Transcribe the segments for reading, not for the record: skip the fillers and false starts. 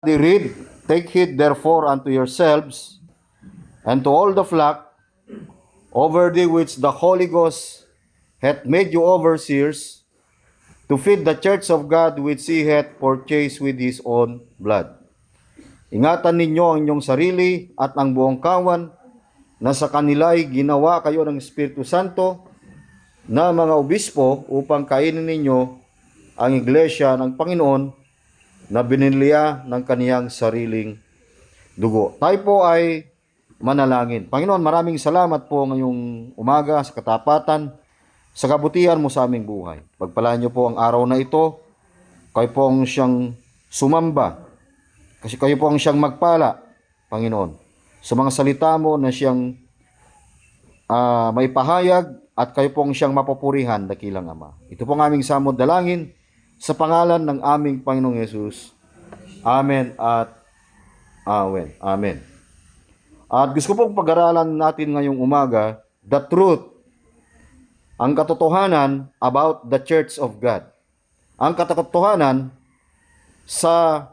they read, take heed therefore unto yourselves, and to all the flock, over the which the Holy Ghost hath made you overseers, to feed the church of God which he hath purchased with his own blood. Ingatan ninyo ang inyong sarili at ang buong kawan, na sa kanila'y ginawa kayo ng Espiritu Santo na mga obispo upang kainin ninyo ang iglesia ng Panginoon na biniliya ng kaniyang sariling dugo. Tayo po ay manalangin. Panginoon, maraming salamat po ngayong umaga sa katapatan, sa kabutihan mo sa aming buhay. Pagpalaan niyo po ang araw na ito, kayo po ang siyang sumamba, kasi kayo po ang siyang magpala, Panginoon, sa mga salita mo na siyang may pahayag, at kayo po ang siyang mapupurihan, dakilang Ama. Ito po ang aming samod dalangin sa pangalan ng aming Panginoong Yesus. Amen at Amen. Amen. At gusto ko pong pag-aralan natin ngayong umaga, the truth, ang katotohanan about the Church of God. Ang katotohanan sa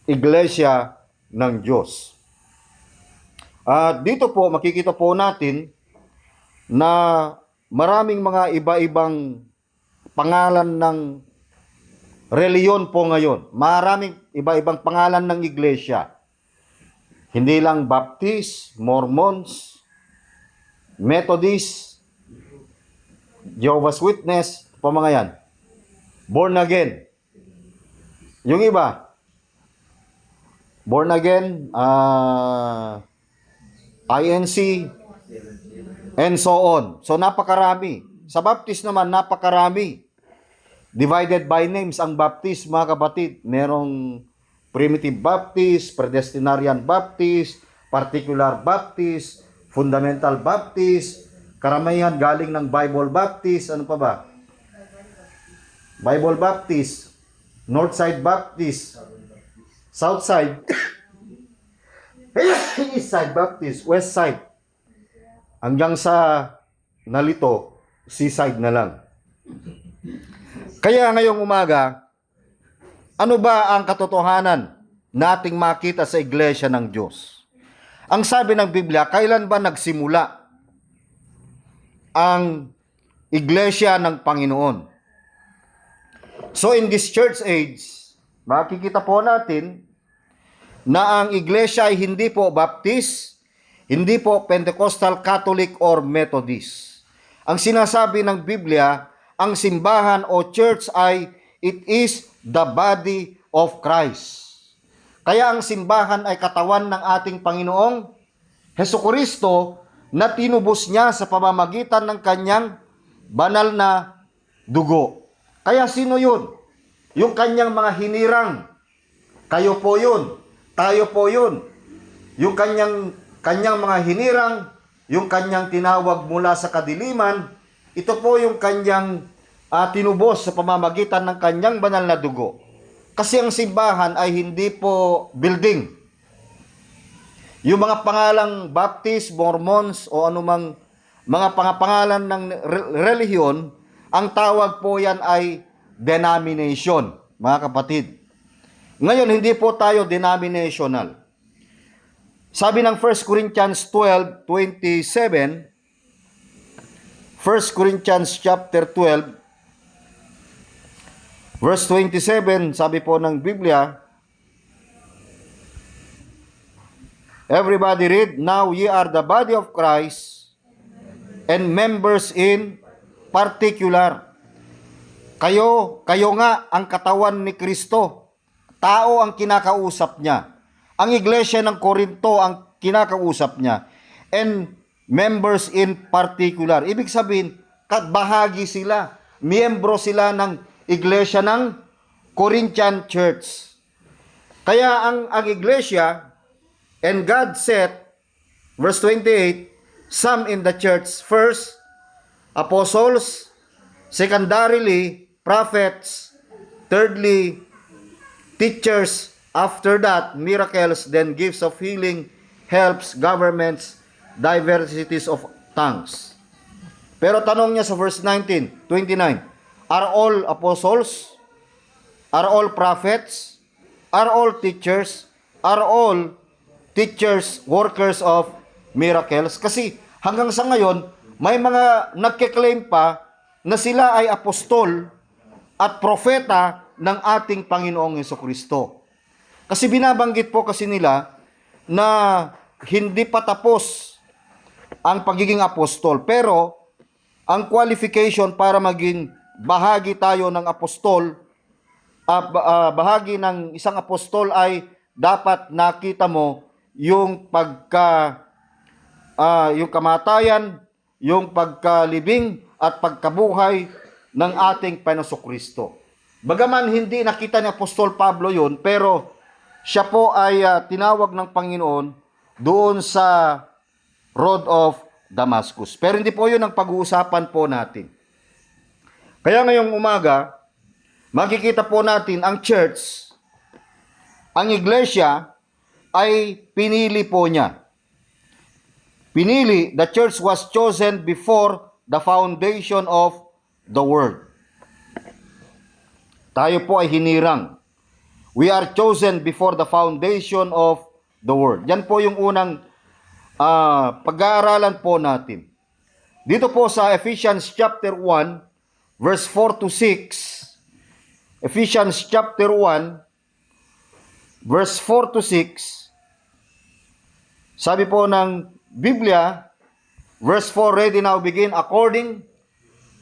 Iglesia ng Diyos. At dito po, makikita po natin na maraming mga iba-ibang pangalan ng reliyon po ngayon. Maraming iba-ibang pangalan ng iglesia. Hindi lang Baptist, Mormons, Methodist, Jehovah's Witness, po mga yan. Born again. Yung iba, born again, INC, and so on. So napakarami. Sa Baptist naman, napakarami. Divided by names ang Baptist, mga kapatid. Merong Primitive Baptist, Predestinarian Baptist, Particular Baptist, Fundamental Baptist, karamihan galing ng Bible Baptist, ano pa ba? Bible Baptist, Northside Baptist, Southside, Eastside Baptist, Westside. Hanggang sa nalito, seaside na lang. Kaya ngayong umaga, ano ba ang katotohanan nating makita sa iglesia ng Diyos? Ang sabi ng Biblia, kailan ba nagsimula ang iglesia ng Panginoon? So in this church age, makikita po natin na ang iglesia ay hindi po Baptist, hindi po Pentecostal, Catholic, or Methodist. Ang sinasabi ng Biblia, ang simbahan o church ay it is the body of Christ. Kaya ang simbahan ay katawan ng ating Panginoong Hesukristo na tinubos niya sa pamamagitan ng kanyang banal na dugo. Kaya sino yun? Yung kanyang mga hinirang. Kayo po yun. Tayo po yun. Yung kanyang mga hinirang, yung kanyang tinawag mula sa kadiliman, ito po yung kanyang tinubos sa pamamagitan ng kanyang banal na dugo. Kasi ang simbahan ay hindi po building. Yung mga pangalang Baptist, Mormons, o anumang mga pangalan ng relihiyon, ang tawag po yan ay denomination, mga kapatid. Ngayon, hindi po tayo denominational. Sabi ng 1 Corinthians 12:27, 1 Corinthians chapter 12, verse 27, sabi po ng Biblia, everybody read, now ye are the body of Christ, and members in particular. Kayo nga ang katawan ni Kristo. Tao ang kinakausap niya. Ang iglesia ng Korinto ang kinakausap niya. And members in particular. Ibig sabihin, bahagi sila. Miyembro sila ng iglesia ng Corinthian Church. Kaya ang iglesia, and God set, verse 28, some in the church, first, apostles, secondarily, prophets, thirdly, teachers, after that, miracles, then gifts of healing, helps, governments, diversities of tongues. Pero tanong niya sa verse 29, are all apostles? Are all prophets? are all teachers, workers of miracles. Kasi hanggang sa ngayon, may mga nagke-claim pa na sila ay apostol at propeta ng ating Panginoong Jesucristo. Kasi binabanggit po kasi nila na hindi pa tapos ang pagiging apostol. Pero ang qualification para maging bahagi tayo ng apostol, bahagi ng isang apostol ay dapat nakita mo yung yung kamatayan, yung pagkalibing at pagkabuhay ng ating Panginoong Kristo. Bagaman hindi nakita ni Apostol Pablo yun, pero siya po ay tinawag ng Panginoon doon sa Road of Damascus. Pero hindi po yun ang pag-uusapan po natin. Kaya ngayong umaga, makikita po natin ang church, ang iglesia, ay pinili po niya. Pinili, the church was chosen before the foundation of the world. Tayo po ay hinirang. We are chosen before the foundation of the world. Yan po yung unang pag-aaralan po natin. Dito po sa Ephesians chapter 1, verse 4 to 6. Ephesians chapter 1, verse 4 to 6. Sabi po ng Biblia, verse 4, ready now begin, according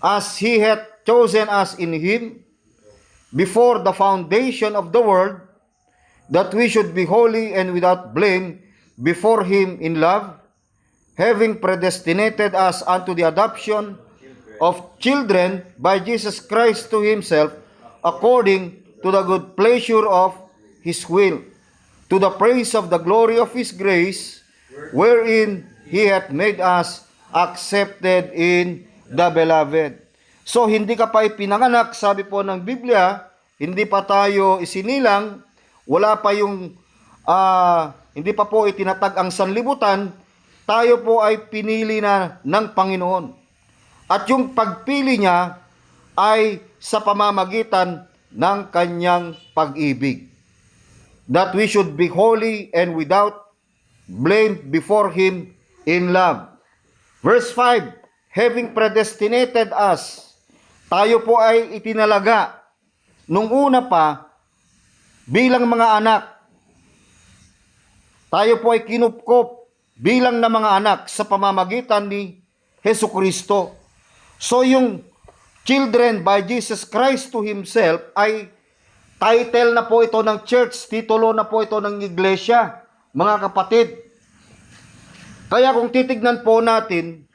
as He hath chosen us in Him, before the foundation of the world, that we should be holy and without blame before Him in love, having predestinated us unto the adoption of children by Jesus Christ to Himself, according to the good pleasure of His will, to the praise of the glory of His grace, wherein He hath made us accepted in the beloved. So, hindi ka pa ipinanganak, sabi po ng Biblia, hindi pa tayo isinilang, wala pa yung, hindi pa po itinatag ang sanlibutan, tayo po ay pinili na ng Panginoon. At yung pagpili niya ay sa pamamagitan ng kanyang pag-ibig. That we should be holy and without blame before Him in love. Verse 5, having predestinated us, tayo po ay itinalaga nung una pa bilang mga anak. Tayo po ay kinupkop bilang na mga anak sa pamamagitan ni Jesucristo. So yung children by Jesus Christ to Himself ay title na po ito ng church, titulo na po ito ng iglesia, mga kapatid. Kaya kung titignan po natin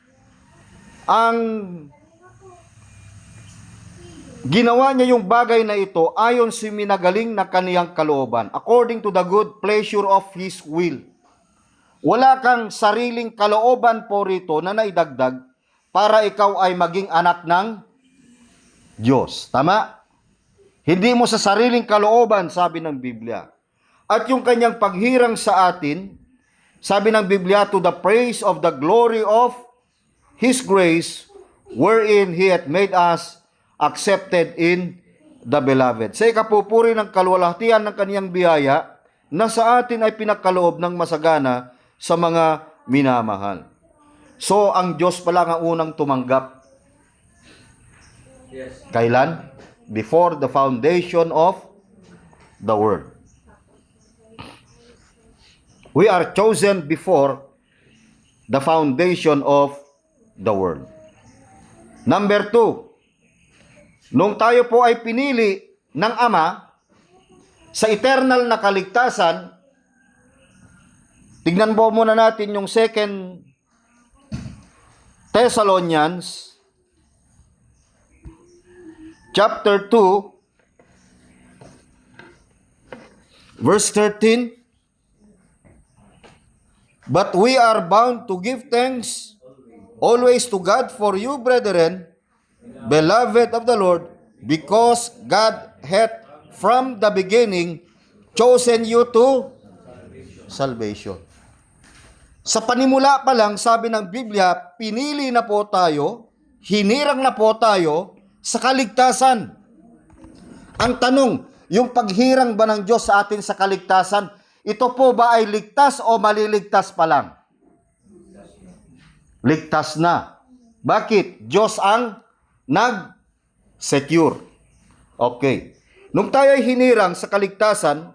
ang ginawa niya yung bagay na ito ayon sa minagaling na kaniyang kalooban, according to the good pleasure of His will. Wala kang sariling kalooban po rito na naidagdag para ikaw ay maging anak ng Diyos. Tama? Hindi mo sa sariling kalooban, sabi ng Biblia. At yung kanyang paghirang sa atin, sabi ng Biblia, to the praise of the glory of His grace, wherein He hath made us accepted in the beloved. Sa ikapupuri ng kaluwalhatian ng kaniyang biyaya, na sa atin ay pinagkaloob ng masagana sa mga minamahal. So, ang Diyos pala ang unang tumanggap. Yes. Kailan? Before the foundation of the world. We are chosen before the foundation of the world. Number 2, nung tayo po ay pinili ng Ama sa eternal na kaligtasan, tignan po muna natin yung 2 Thessalonians chapter 2 verse 13. But we are bound to give thanks always to God for you, brethren, beloved of the Lord, because God hath from the beginning chosen you to salvation. Sa panimula pa lang, sabi ng Biblia, pinili na po tayo, hinirang na po tayo sa kaligtasan. Ang tanong, yung paghirang ba ng Diyos sa atin sa kaligtasan, ito po ba ay ligtas o maliligtas pa lang? Ligtas na. Bakit? Diyos ang nag-secure. Okay. Nung tayo ay hinirang sa kaligtasan,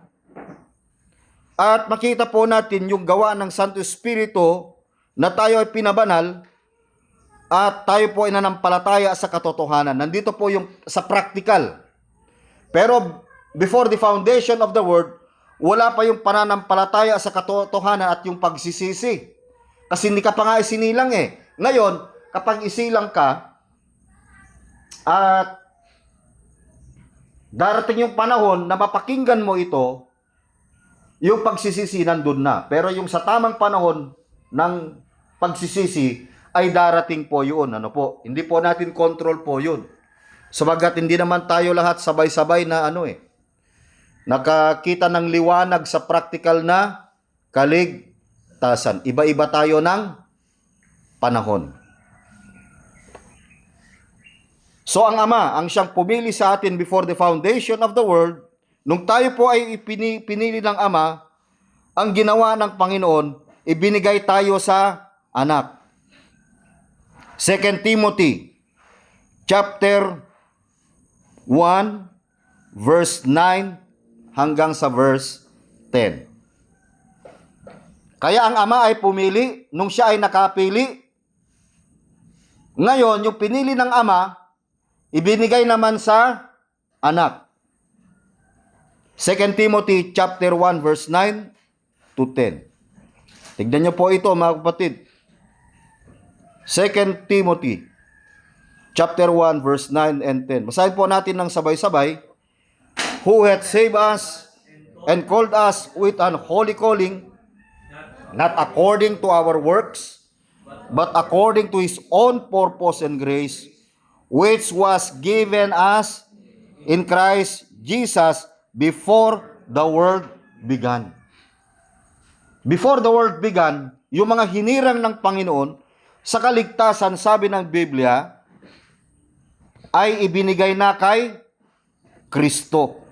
at makita po natin yung gawa ng Santo Espiritu na tayo ay pinabanal at tayo po ay nanampalataya sa katotohanan. Nandito po yung sa practical. Pero before the foundation of the world, wala pa yung pananampalataya sa katotohanan at yung pagsisisi. Kasi hindi ka pa nga isinilang eh. Ngayon, kapag isilang ka, at darating yung panahon na mapakinggan mo ito, yung pagsisisi nandun na. Pero yung sa tamang panahon ng pagsisisi ay darating po yun. Ano po? Hindi po natin control po yun. Sabagat hindi naman tayo lahat sabay-sabay na nakakita ng liwanag sa practical na kaligtasan. Iba-iba tayo ng panahon. So ang Ama, ang siyang pumili sa atin before the foundation of the world, nung tayo po ay pinili ng Ama, ang ginawa ng Panginoon, ibinigay tayo sa anak. 2 Timothy chapter 1 verse 9 hanggang sa verse 10. Kaya ang Ama ay pumili nung siya ay nakapili. Ngayon, yung pinili ng Ama, ibinigay naman sa anak. 2 Timothy chapter 1 verse 9 to 10. Tignan niyo po ito mga kapatid. 2 Timothy chapter 1 verse 9 and 10. Basahin po natin ng sabay-sabay. Who hath saved us and called us with an holy calling, not according to our works, but according to His own purpose and grace, which was given us in Christ Jesus before the world began. Before the world began, yung mga hinirang ng Panginoon sa kaligtasan, sabi ng Biblia, ay ibinigay na kay Kristo.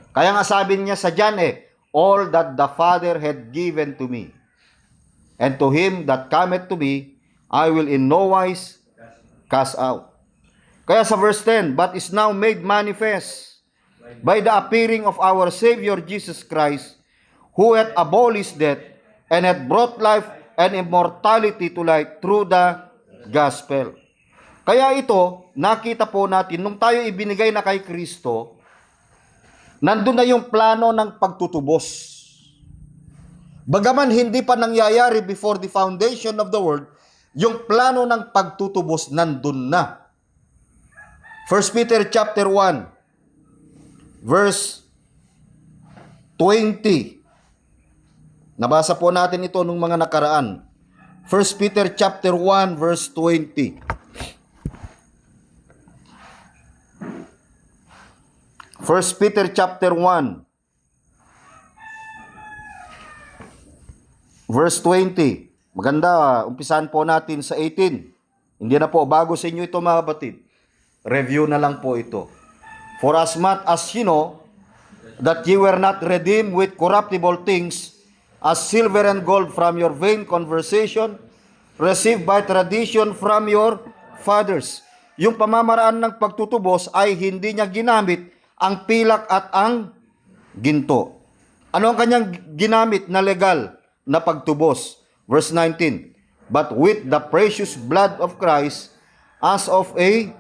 Kaya nga sabi niya sa John all that the Father had given to me, and to him that cometh to me, I will in no wise cast out. Kaya sa verse 10, but is now made manifest by the appearing of our Savior Jesus Christ, who hath abolished death, and hath brought life and immortality to light through the gospel. Kaya ito, nakita po natin, nung tayo ibinigay na kay Kristo, nandun na yung plano ng pagtutubos. Bagaman hindi pa nangyayari before the foundation of the world, yung plano ng pagtutubos nandun na. 1 Peter chapter 1 verse 20. Nabasa po natin ito nung mga nakaraan. 1 Peter chapter 1 verse 20. 1 Peter chapter 1 verse 20. Maganda, umpisahan po natin sa 18. Hindi na po, bago sa inyo ito mga kapatid. Review na lang po ito. For as much as you know that ye were not redeemed with corruptible things, as silver and gold from your vain conversation, received by tradition from your fathers. Yung pamamaraan ng pagtutubos ay hindi niya ginamit ang pilak at ang ginto. Ano ang kanyang ginamit na legal na pagtubos? Verse 19, but with the precious blood of Christ, as of a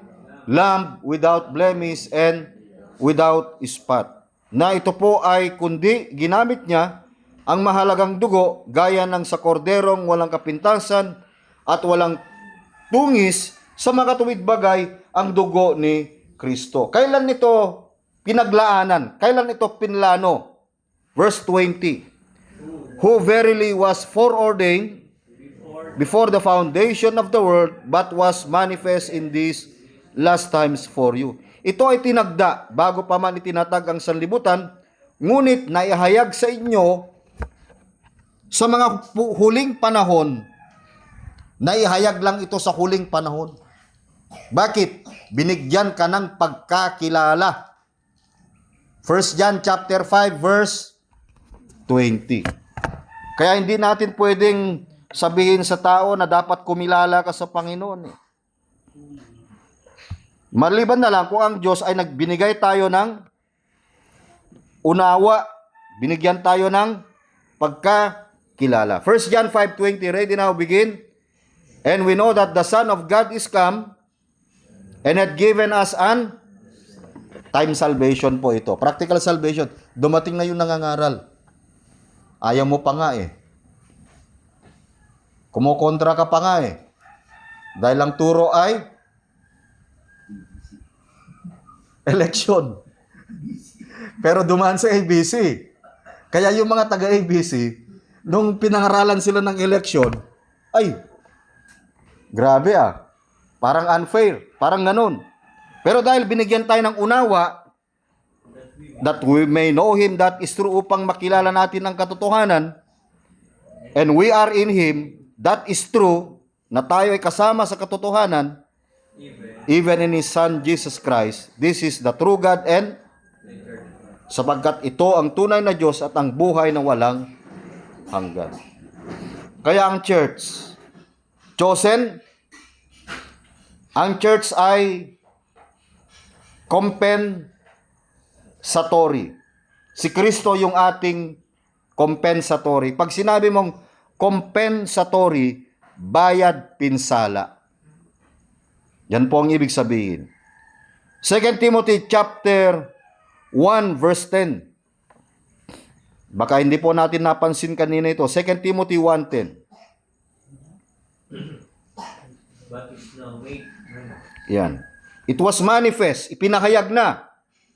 lamb without blemish and without spot. Na ito po ay kundi ginamit niya ang mahalagang dugo gaya ng sa korderong walang kapintasan at walang tungis sa makatuwid bagay ang dugo ni Kristo. Kailan ito pinaglaanan? Kailan ito pinlano? Verse 20. Who verily was foreordained before the foundation of the world, but was manifest in these last times for you. Ito ay tinagda bago pa man itinatag ang sanlibutan, ngunit naihayag sa inyo sa mga huling panahon. Naihayag lang ito sa huling panahon. Bakit? Binigyan ka ng pagkakilala. 1 John chapter 5 verse 20. Kaya hindi natin pwedeng sabihin sa tao na dapat kumilala ka sa Panginoon. Maliban na lang kung ang Diyos ay nagbinigay tayo ng unawa, binigyan tayo ng pagkakilala. 1 John 5:20, ready now, begin. And we know that the Son of God is come and had given us an time salvation po ito. Practical salvation. Dumating na yung nangangaral. Ayaw mo pa nga eh. Kumukontra ka pa nga eh. Dahil ang turo ay election. Pero dumaan sa ABC. Kaya yung mga taga-ABC, nung pinangaralan sila ng election, ay, grabe ah. Parang unfair. Parang ganun. Pero dahil binigyan tayo ng unawa, that we may know Him that is true, upang makilala natin ang katotohanan, and we are in Him, that is true, na tayo ay kasama sa katotohanan, even in His Son, Jesus Christ. This is the true God, and sapagkat ito ang tunay na Diyos at ang buhay na walang hanggan. Kaya ang church, chosen, ang church ay compensatory. Si Kristo yung ating compensatory. Pag sinabi mong compensatory, bayad pinsala. Yan po ang ibig sabihin. 2 Timothy chapter 1 verse 10. Baka hindi po natin napansin kanina ito. 2 Timothy 1:10. But it's now made Yan. It was manifest, ipinahayag na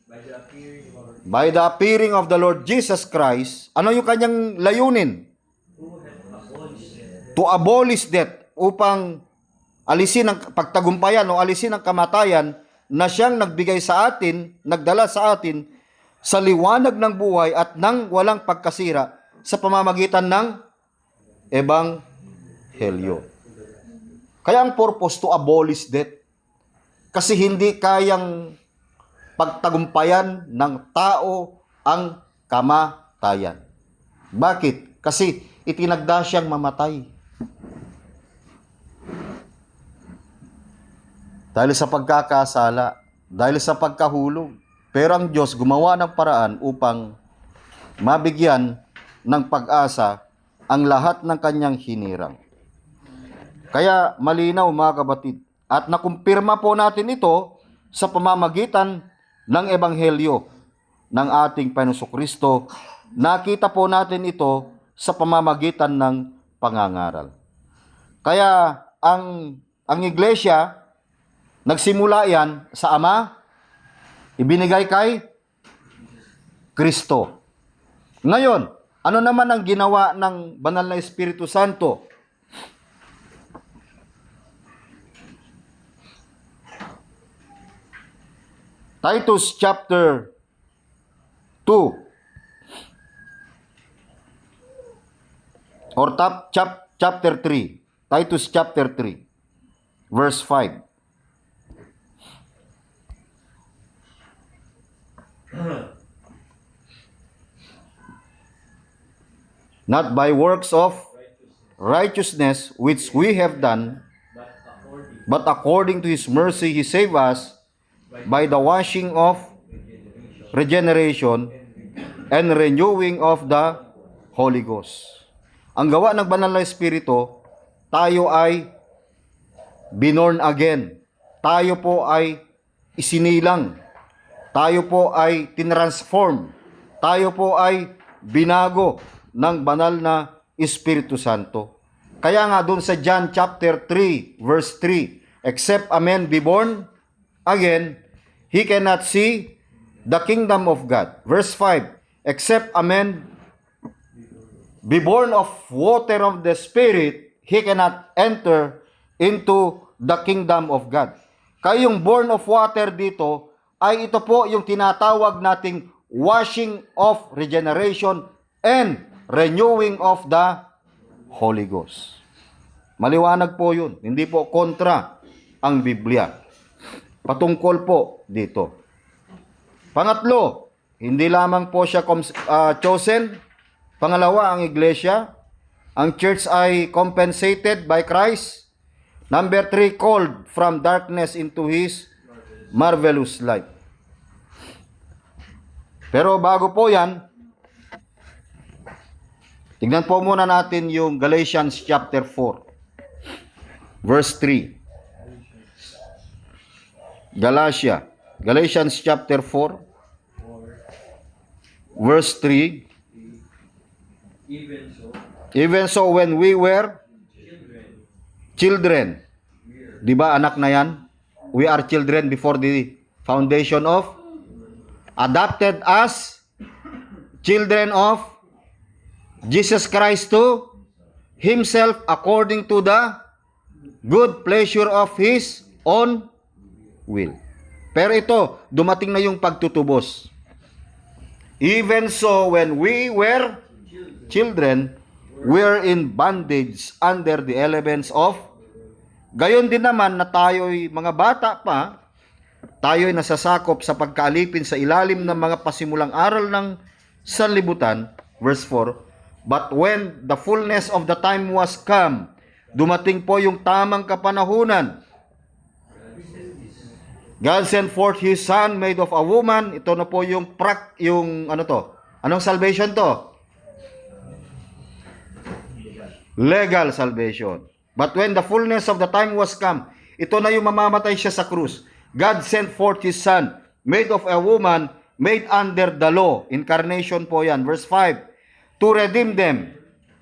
by the appearing by the appearing of of the Lord Jesus Christ. Ano yung kanyang layunin? who hath abolished death, To abolish death, upang alisin ang pagtagumpayan o alisin ang kamatayan, na siyang nagbigay sa atin, nagdala sa atin sa liwanag ng buhay at ng walang pagkasira sa pamamagitan ng ebanghelyo. Kaya ang purpose to abolish death. Kasi hindi kayang pagtagumpayan ng tao ang kamatayan. Bakit? Kasi itinagda siyang mamatay. Dahil sa pagkakasala, dahil sa pagkahulog. Pero ang Diyos gumawa ng paraan upang mabigyan ng pag-asa ang lahat ng kanyang hinirang. Kaya malinaw mga kapatid, at nakumpirma po natin ito sa pamamagitan ng ebanghelyo ng ating Panginoong Kristo. Nakita po natin ito sa pamamagitan ng pangangaral. Kaya ang iglesia, nagsimula yan sa Ama, ibinigay kay Kristo. Ngayon, ano naman ang ginawa ng Banal na Espiritu Santo? Titus chapter 2 or chapter 3. Titus chapter 3 verse 5. Not by works of righteousness which we have done, but according to His mercy He saved us by the washing of regeneration and renewing of the Holy Ghost. Ang gawa ng Banal na Espiritu, tayo ay binorn again. Tayo po ay isinilang. Tayo po ay tinransform. Tayo po ay binago ng Banal na Espiritu Santo. Kaya nga doon sa John chapter 3 verse 3, except a man be born again, he cannot see the kingdom of God. Verse 5, except a man be born of water of the Spirit, he cannot enter into the kingdom of God. Kaya yung born of water dito, ay ito po yung tinatawag nating washing of regeneration and renewing of the Holy Ghost. Maliwanag po yun. Hindi po kontra ang Biblia. Patungkol po dito. Pangatlo, hindi lamang po siya chosen. Pangalawa, ang iglesia. Ang church ay compensated by Christ. Number 3, called from darkness into His marvelous light. Pero bago po yan, tignan po muna natin yung Galatians chapter 4, verse 3. Galatians chapter 4, verse 3. Even so, when we were children, di ba anak na yan? We are children before the foundation of, adopted as children of Jesus Christ to Himself according to the good pleasure of His own will. Pero ito, dumating na yung pagtutubos. Even so, when we were children, we're in bondage under the elements of, gayon din naman na tayo'y mga bata pa, tayo'y nasasakop sa pagkaalipin sa ilalim ng mga pasimulang aral ng sanlibutan. Verse 4, but when the fullness of the time was come, dumating po yung tamang kapanahunan. God sent forth His Son made of a woman. Ito na po yung anong salvation to? Legal salvation. But when the fullness of the time was come, ito na yung mamamatay siya sa krus. God sent forth His Son, made of a woman, made under the law. Incarnation po yan. Verse 5, to redeem them,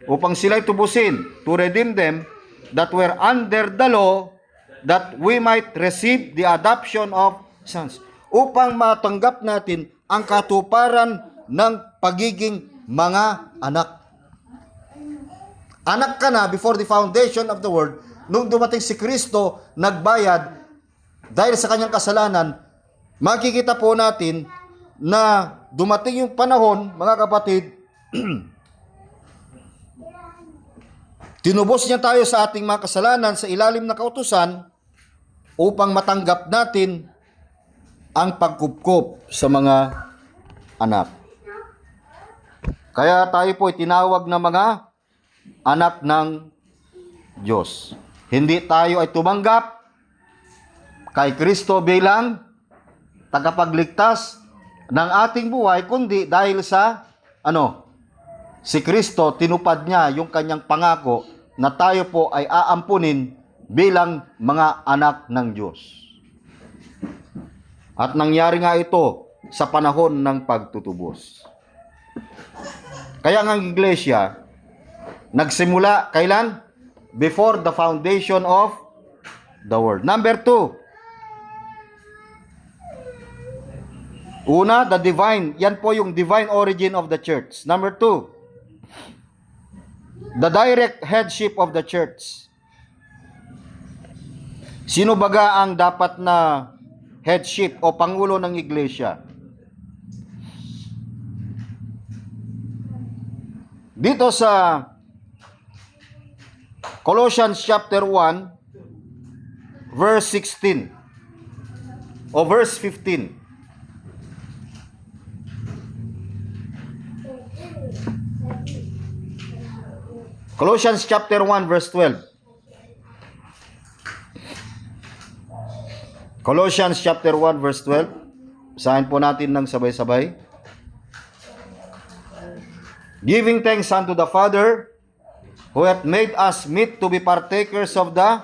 upang sila'y tubusin, to redeem them that were under the law, that we might receive the adoption of sons. Upang matanggap natin ang katuparan ng pagiging mga anak. Anak ka na before the foundation of the world. Nung dumating si Kristo, nagbayad dahil sa kanyang kasalanan. Makikita po natin na dumating yung panahon, mga kapatid, tinubos niya tayo sa ating mga kasalanan sa ilalim ng kautusan upang matanggap natin ang pagkupkop sa mga anak. Kaya tayo po tinawag na mga anak ng Diyos. Hindi tayo ay tumanggap kay Kristo bilang tagapagligtas ng ating buhay, kundi dahil sa si Kristo, tinupad niya yung kanyang pangako na tayo po ay aampunin bilang mga anak ng Diyos. At nangyari nga ito sa panahon ng pagtutubos. Kaya ang iglesia, nagsimula kailan? Before the foundation of the world. Number 2. Una, the divine. Yan po yung divine origin of the church. Number 2, the direct headship of the church. Sino baga ang dapat na headship o pangulo ng iglesia? Dito sa Colossians chapter 1 verse 16 o verse 15. Colossians chapter 1 verse 12. Colossians chapter 1 verse 12. Basahin po natin ng sabay-sabay. Giving thanks unto the Father, who hath made us meet to be partakers of the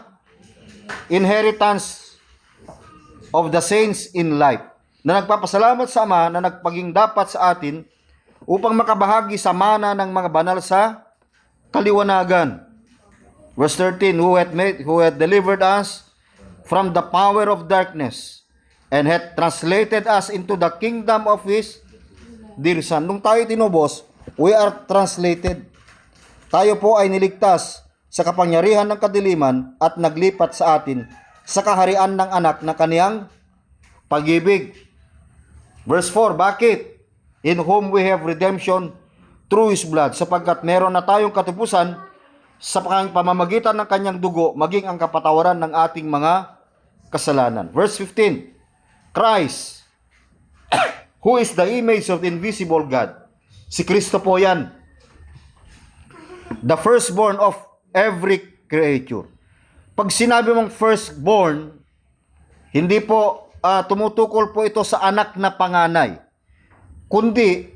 inheritance of the saints in light. Na nagpapasalamat sa Ama na nagpaging dapat sa atin upang makabahagi sa mana ng mga banal sa kaliwanagan. Verse 13, who hath delivered us from the power of darkness and hath translated us into the kingdom of His dear Son. Nung tayo tinubos, we are translated. Tayo po ay niligtas sa kapangyarihan ng kadiliman at naglipat sa atin sa kaharian ng anak na kaniyang pag-ibig. Verse 4, bakit? In whom we have redemption through His blood, sapagkat meron na tayong katubusan sa pamamagitan ng kanyang dugo, maging ang kapatawaran ng ating mga kasalanan. Verse 15, Christ who is the image of the invisible God. Si Kristo po yan. The firstborn of every creature. Pag sinabi mong firstborn, hindi po tumutukol po ito sa anak na panganay. Kundi,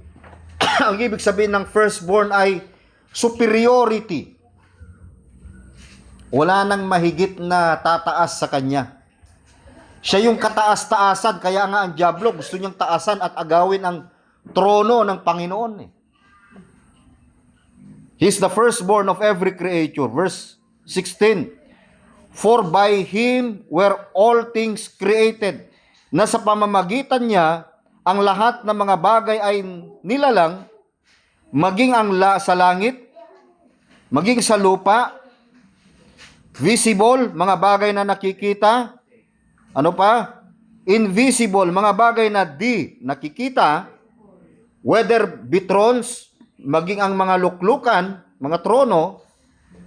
ang ibig sabihin ng firstborn ay superiority. Wala nang mahigit na tataas sa kanya. Siya yung kataas-taasan, kaya nga ang diablo gusto niyang taasan at agawin ang trono ng Panginoon. He is the firstborn of every creature. Verse 16, for by Him were all things created, na sa pamamagitan niya, ang lahat ng mga bagay ay nilalang, maging sa langit, maging sa lupa, visible, mga bagay na nakikita, ano pa? Invisible, mga bagay na di nakikita, whether be thrones, maging ang mga luklukan, mga trono,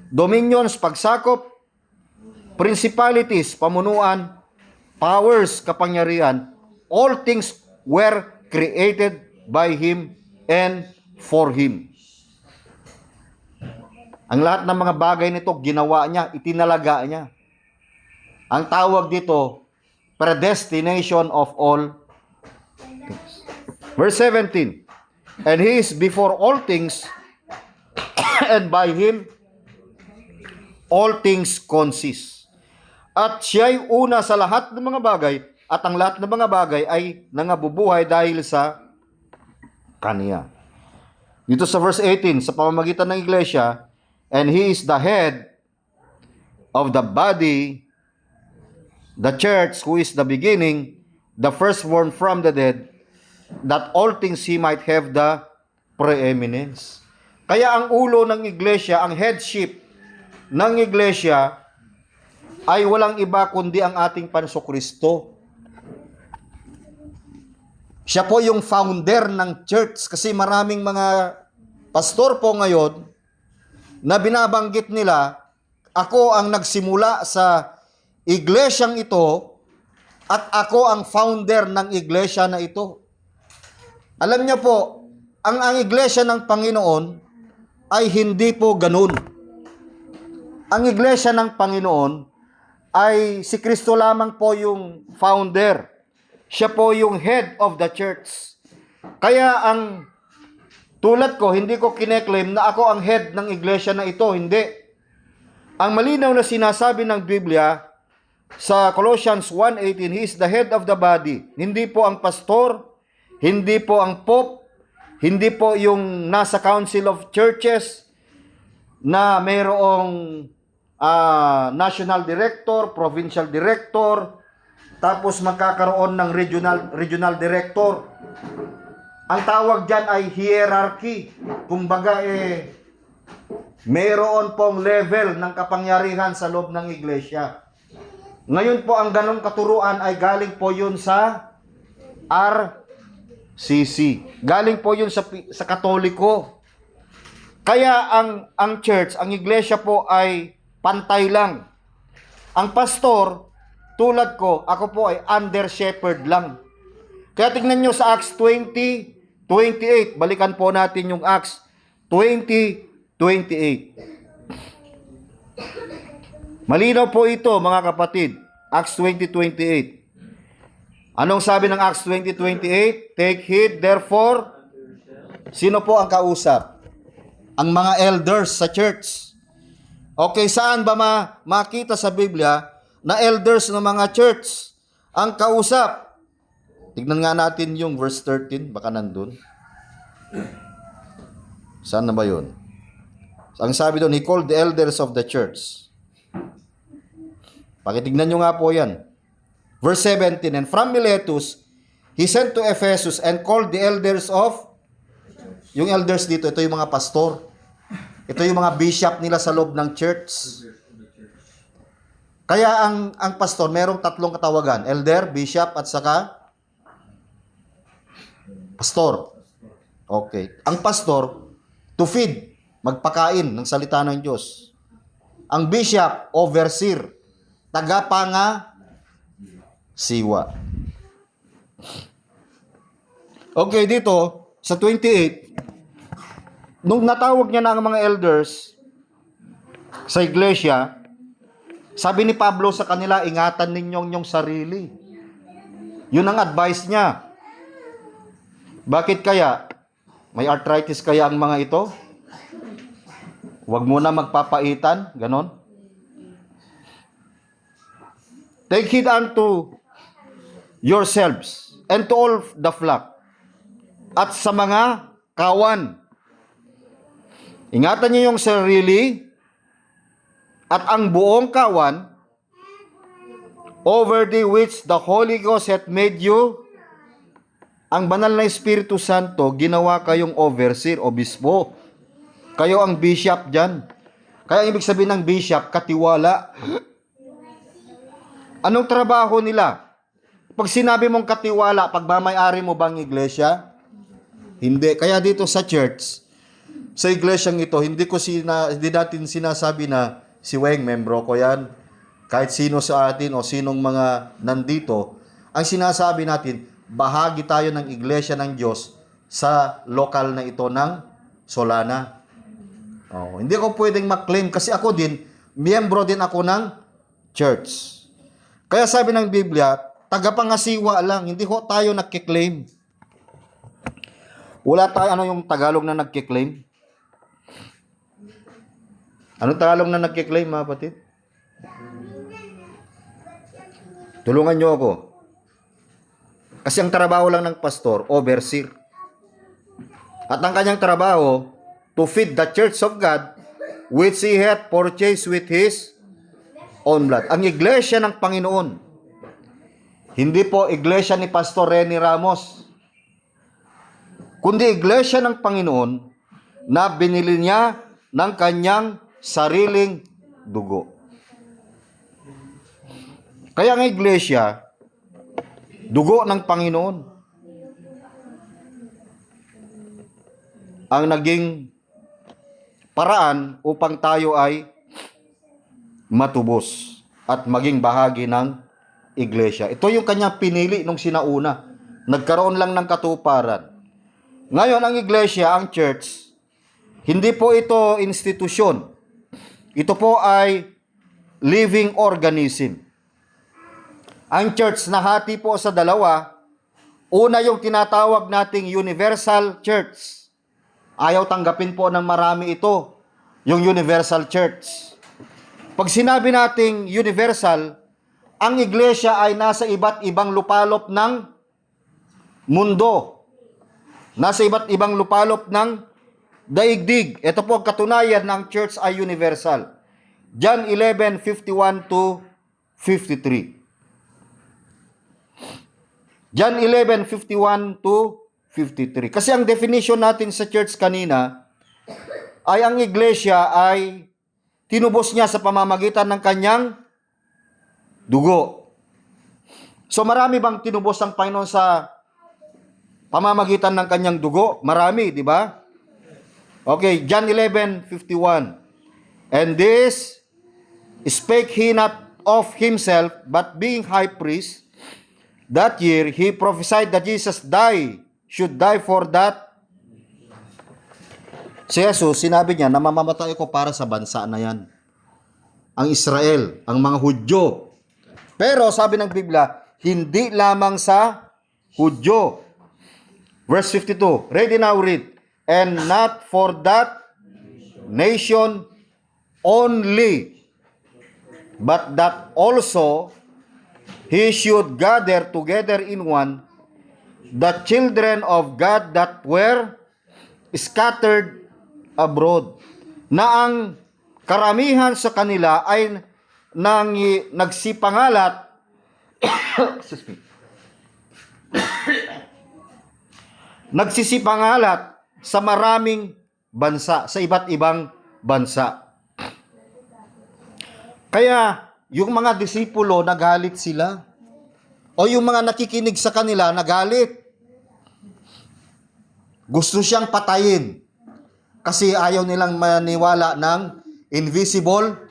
dominions, pagsakop, principalities, pamunuan, powers, kapangyarihan, all things were created by Him and for Him. Ang lahat ng mga bagay nito, ginawa niya, itinalaga niya. Ang tawag dito, predestination of all things. Verse 17, and He is before all things, and by Him all things consist. At siya'y una sa lahat ng mga bagay, at ang lahat ng mga bagay ay nangabubuhay dahil sa Kanya. Dito sa verse 18, sa pamamagitan ng iglesia, and He is the head of the body, the church, who is the beginning, the firstborn from the dead, that all things He might have the preeminence. Kaya ang ulo ng iglesia, ang headship ng iglesia, ay walang iba kundi ang ating Pansokristo. Siya po yung founder ng church, kasi maraming mga pastor po ngayon na binabanggit nila, ako ang nagsimula sa iglesyang ito at ako ang founder ng iglesia na ito. Alam niyo po, ang iglesia ng Panginoon ay hindi po ganun. Ang iglesia ng Panginoon ay si Kristo lamang po yung founder. Siya po yung head of the church. Kaya ang tulad ko, hindi ko kineklaim na ako ang head ng iglesia na ito. Hindi. Ang malinaw na sinasabi ng Biblia sa Colossians 1:18, He is the head of the body. Hindi po ang pastor, hindi po ang pope, hindi po yung nasa council of churches na mayroong national director, provincial director, tapos magkakaroon ng regional director. Ang tawag dyan ay hierarchy. Kumbaga mayroon pong level ng kapangyarihan sa loob ng iglesia. Ngayon po ang ganong katuruan ay galing po yun sa RCC. Galing po yun sa Katoliko. Kaya ang church, ang iglesia po ay pantay lang. Ang pastor, tulad ko, ako po ay under shepherd lang. Kaya tingnan nyo sa Acts 20:28. Balikan po natin yung Acts 20:28. Malinaw po ito, mga kapatid. Acts 20:28. Anong sabi ng Acts 20:28? Take heed, therefore. Sino po ang kausap? Ang mga elders sa church. Okay, saan ba makita sa Biblia na elders ng mga church ang kausap? Tignan nga natin yung verse 13, baka nandun. Saan na ba yun? Ang sabi doon, He called the elders of the church. Pakitignan nyo nga po yan. Verse 17, and from Miletus, He sent to Ephesus and called the elders of, yung elders dito, ito yung mga pastor. Ito yung mga bishop nila sa loob ng church. Kaya ang pastor, merong tatlong katawagan. Elder, bishop, at saka pastor. Okay. Ang pastor, to feed, magpakain ng salita ng Diyos. Ang bishop, overseer, tagapanga, siwa. Okay, dito, sa 28, nung natawag niya na ang mga elders sa iglesia, sabi ni Pablo sa kanila, ingatan ninyong inyong sarili. Yun ang advice niya. Bakit kaya? May arthritis kaya ang mga ito? Huwag muna magpapaitan, ganon. Take heed unto yourselves and to all the flock, at sa mga kawan. Ingatan niyo yung sarili at ang buong kawan, over the which the Holy Ghost hath made you. Ang banal na Espiritu Santo, ginawa kayong overseer, obispo. Kayo ang bishop dyan. Kaya ibig sabihin ng bishop, katiwala. Anong trabaho nila? Pag sinabi mong katiwala, pagmamayari mo bang iglesia? Hindi. Kaya dito sa church, sa iglesyang ito, hindi natin sinasabi na si Weng, membro ko yan. Kahit sino sa atin o sinong mga nandito, ang sinasabi natin, bahagi tayo ng iglesia ng Diyos sa lokal na ito ng Solana. Hindi ako pwedeng mag-claim kasi ako din, miyembro din ako ng church. Kaya sabi ng Biblia, tagapangasiwa lang, hindi ho tayo nagkiklaim. Wala tayo, ano yung Tagalog na nagkiklaim? Anong Tagalog na nagkiklaim, mga kapatid? Tulungan nyo ako. Kasi ang trabaho lang ng pastor, overseer. At ang kanyang trabaho, to feed the church of God, which He hath purchased with His own blood. Ang iglesia ng Panginoon. Hindi po iglesia ni Pastor Renny Ramos. Kundi iglesia ng Panginoon na binili niya ng kanyang sariling dugo. Kaya ang iglesia, dugo ng Panginoon ang naging paraan upang tayo ay matubos at maging bahagi ng iglesia. Ito yung kanyang pinili nung sinauna. Nagkaroon lang ng katuparan. Ngayon, ang iglesia, ang church, hindi po ito institusyon. Ito po ay living organism. Ang church nahati po sa dalawa. Una yung tinatawag nating universal church. Ayaw tanggapin po ng marami ito, yung universal church. Pag sinabi nating universal, ang iglesia ay nasa iba't ibang lupalop ng mundo. Nasa iba't ibang lupalop ng daigdig. Ito po ang katunayan ng church ay universal. John 11:51 to 53. John 11:51 to 53. Kasi ang definition natin sa church kanina ay ang iglesia ay tinubos niya sa pamamagitan ng kanyang dugo. So marami bang tinubos ang Panginoon sa pamamagitan ng kanyang dugo? Marami, di ba? Okay, John 11:51. And this spake he not of himself, but being high priest, that year he prophesied that Jesus should die for that. Si Jesus, sinabi niya na mamamatay ko para sa bansa na yan. Ang Israel, ang mga Hudyo. Pero sabi ng Biblia, hindi lamang sa Hudyo. Verse 52, ready now read. And not for that nation only, but that also he should gather together in one the children of God that were scattered abroad. Na ang karamihan sa kanila ay nagsipangalat nagsisipangalat sa maraming bansa, sa iba't ibang bansa. Kaya, yung mga disipulo, nagalit sila. O yung mga nakikinig sa kanila, nagalit. Gusto siyang patayin. Kasi ayaw nilang maniwala ng invisible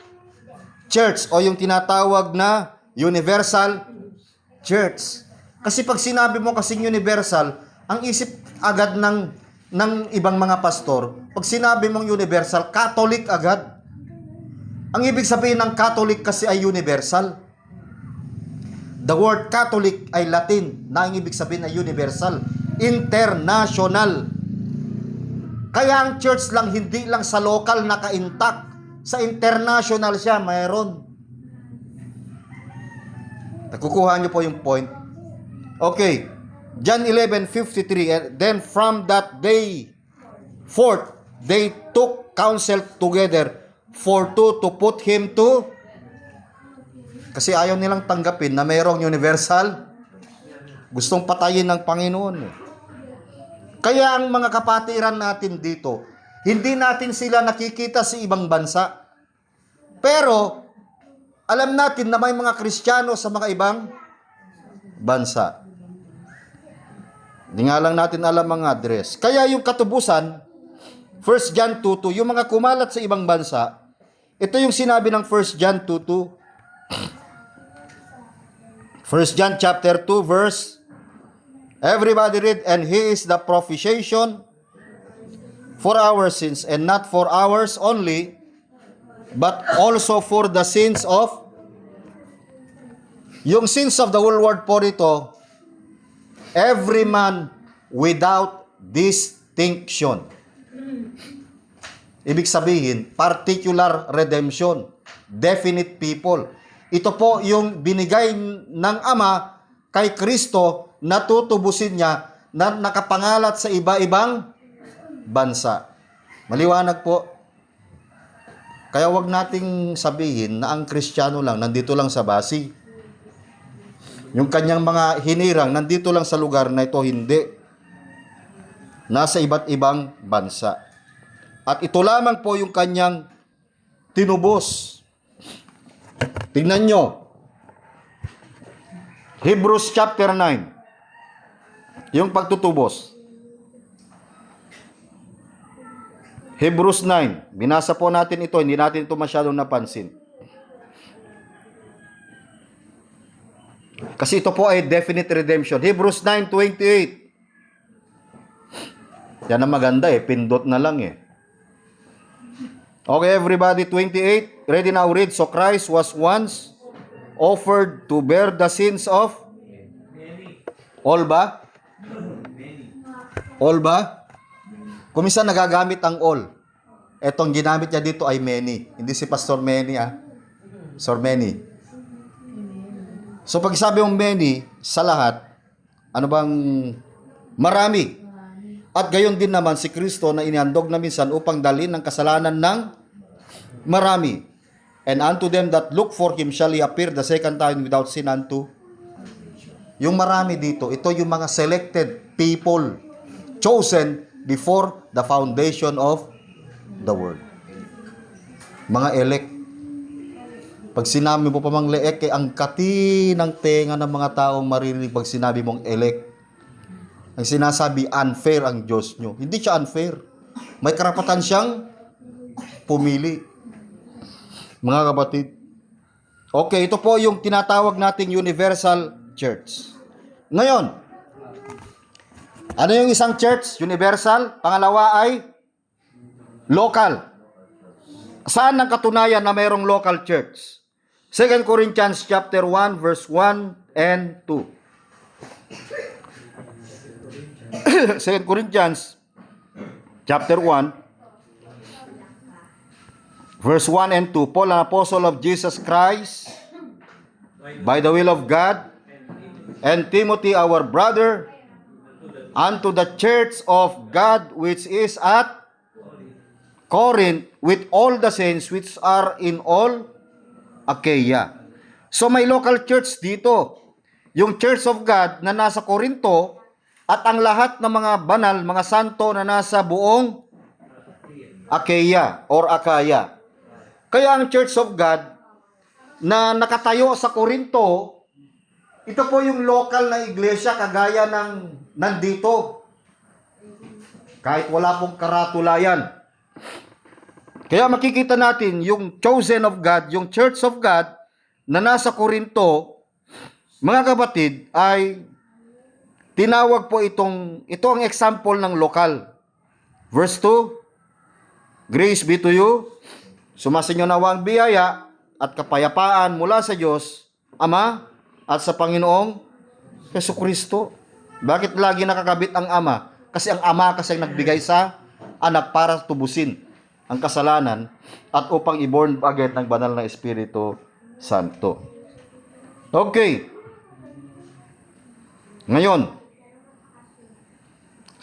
church o yung tinatawag na universal church. Kasi pag sinabi mo kasing universal, ang isip agad ng ibang mga pastor, pag sinabi mong universal, Catholic agad. Ang ibig sabihin ng Catholic kasi ay universal. The word Catholic ay Latin, na ang ibig sabihin ay universal, international. Kaya ang church lang, hindi lang sa local naka-intact, sa international siya, mayroon. Nakukuha niyo po yung point. Okay, John 11:53, and then from that day forth, they took counsel together for to put him to, kasi ayaw nilang tanggapin na mayroong universal. Gustong patayin ng Panginoon. Kaya ang mga kapatiran natin dito, hindi natin sila nakikita sa ibang bansa. Pero, alam natin na may mga Kristiyano sa mga ibang bansa. Hindi nga lang natin alam ang address. Kaya yung katubusan, 1 John 2:2, yung mga kumalat sa ibang bansa, ito yung sinabi ng 1 John 2:2. 1 John chapter 2 verse, everybody read, and he is the propitiation for our sins, and not for ours only, but also for the sins of, yung sins of the whole world po rito, every man without distinction. Ibig sabihin, particular redemption, definite people. Ito po yung binigay ng Ama kay Kristo na tutubusin niya na nakapangalat sa iba-ibang bansa. Maliwanag po. Kaya wag nating sabihin na ang Kristiyano lang, nandito lang sa Basi. Yung kanyang mga hinirang, nandito lang sa lugar na ito, hindi. Nasa iba't ibang bansa. At ito lamang po yung kanyang tinubos. Tingnan nyo. Hebrews chapter 9. Yung pagtutubos. Hebrews 9. Binasa po natin ito. Hindi natin ito masyadong napansin. Kasi ito po ay definite redemption. Hebrews 9:28. Yan ang maganda pindot na lang Okay, everybody, 28. Ready now, read. So Christ was once offered to bear the sins of all ba? All ba? Kung minsan nagagamit ang all. Etong ginamit niya dito ay many. Hindi si Pastor Many Sir Many. So pag sabi mong many, sa lahat, ano bang marami? At gayon din naman si Kristo na inihandog na minsan upang dalhin ang kasalanan ng marami. And unto them that look for Him shall He appear the second time without sin unto. Yung marami dito, ito yung mga selected people, chosen before the foundation of the world. Mga elect. Pag sinabi mo pa mang leek, ang kati ng tenga ng mga taong maririnig pag sinabi mong elect. Ang sinasabi, unfair ang Diyos nyo. Hindi siya unfair. May karapatan siyang pumili. Mga kapatid. Okay, ito po yung tinatawag nating universal church. Ngayon, ano yung isang church? Universal. Pangalawa ay local. Saan ang katunayan na mayroong local church? 2 Corinthians chapter 1 verse 1 and 2. 2 Corinthians chapter 1 verse 1 and 2. Paul, an apostle of Jesus Christ, by the will of God, and Timothy, our brother, unto the church of God which is at Corinth, with all the saints which are in all Achaia. So may local church dito. Yung Church of God na nasa Corinto, at ang lahat ng mga banal, mga santo na nasa buong Achaia or Akaya. Kaya ang Church of God na nakatayo sa Corinto, ito po yung local na iglesia kagaya ng nandito. Kahit wala pong karatulayan. Kaya makikita natin yung chosen of God, yung Church of God na nasa Corinto, mga kapatid, ay tinawag po ito ang example ng lokal. Verse 2, Grace be to you, sumasinyo nawa ang biyaya at kapayapaan mula sa Diyos, Ama, at sa Panginoong Jesucristo. Bakit lagi nakakabit ang Ama? Kasi ang Ama kasi ang nagbigay sa anak para tubusin ang kasalanan at upang i-born again ng banal na Espiritu Santo. Okay. Ngayon,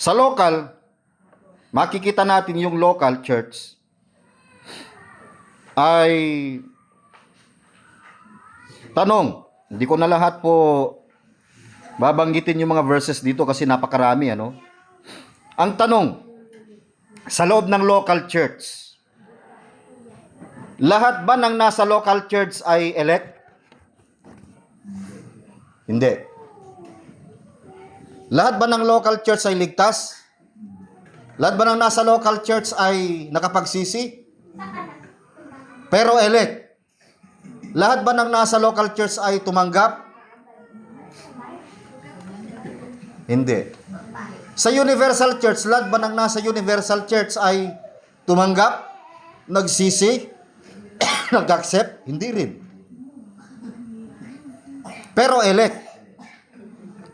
sa local, makikita natin yung local church ay tanong. Hindi ko na lahat po babanggitin yung mga verses dito kasi napakarami, ano? Ang tanong, sa loob ng local church, lahat ba ng nasa local church ay elect? Hindi. Lahat ba ng local church ay ligtas? Lahat ba ng nasa local church ay nakapagsisi? Pero elect. Lahat ba ng nasa local church ay tumanggap? Hindi. Sa Universal Church, lahat ba ng nasa Universal Church ay tumanggap? Nagsisi? Nag-accept? Hindi rin. Pero elect.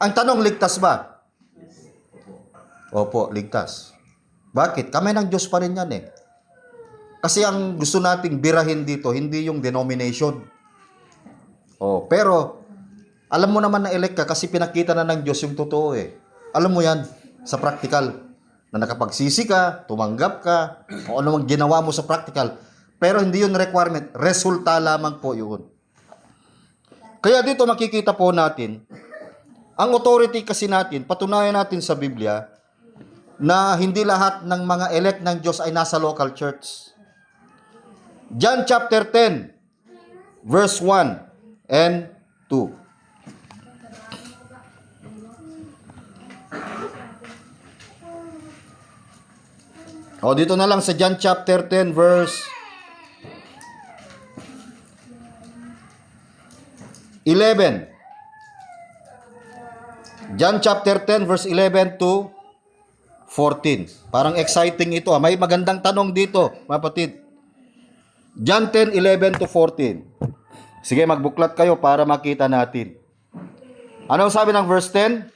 Ang tanong, ligtas ba? Opo, ligtas. Bakit? Kami ng Diyos pa rin yan eh. Kasi ang gusto nating birahin dito, hindi yung denomination. Pero, alam mo naman na elect ka kasi pinakita na ng Diyos yung totoo eh. Alam mo yan, sa practical. Na nakapagsisi ka, tumanggap ka, o ano mang ginawa mo sa practical. Pero hindi yun requirement. Resulta lamang po yun. Kaya dito makikita po natin, ang authority kasi natin, patunayan natin sa Biblia, na hindi lahat ng mga elect ng Diyos ay nasa local church. John chapter 10, verse 1 and 2. Dito na lang sa John chapter 10, verse 11. John chapter 10, verse 11 to 14. Parang exciting ito. May magandang tanong dito, mapatid. John 10, 11 to 14. Sige, magbuklat kayo para makita natin. Anong sabi ng verse 10?